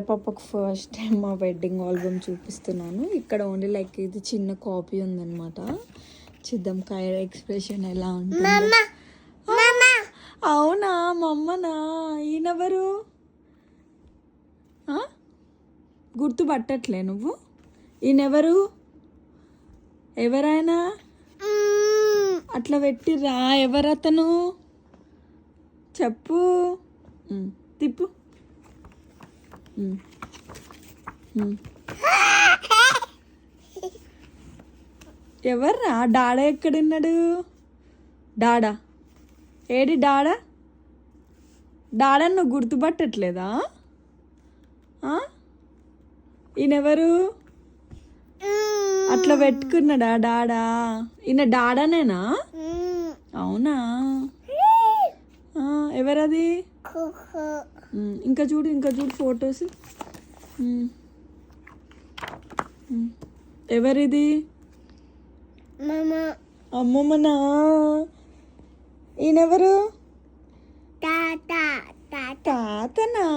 పాపకు first time మా wedding album చూపిస్తున్నాను. ఇక్కడ ఓన్లీ లైక్ ఇది చిన్న కాపీ ఉందన్నమాట. చూద్దాం కైరా ఎక్స్ప్రెషన్ ఎలా ఉంటుంది. అవునా మమ్మనా? ఈయనెవరు? గుర్తుపట్టట్లే నువ్వు? ఈయనెవరు? ఎవరైనా అట్లా పెట్టిర్రా? ఎవరతను చెప్పు. తిప్పు. ఎవర్రా? డాడా ఎక్కడున్నాడు? డాడా ఏడి? డాడా డాడా నువ్వు గుర్తుపట్టట్లేదా? ఈయనెవరు? అట్లా పెట్టుకున్నాడా డాడా? ఈయన డాడానేనా? అవునా? ఎవరది? ఇంకా చూడు ఫొటోస్. ఎవరిది? అమ్మమ్మనా? ఈయనెవరు? తాతనా?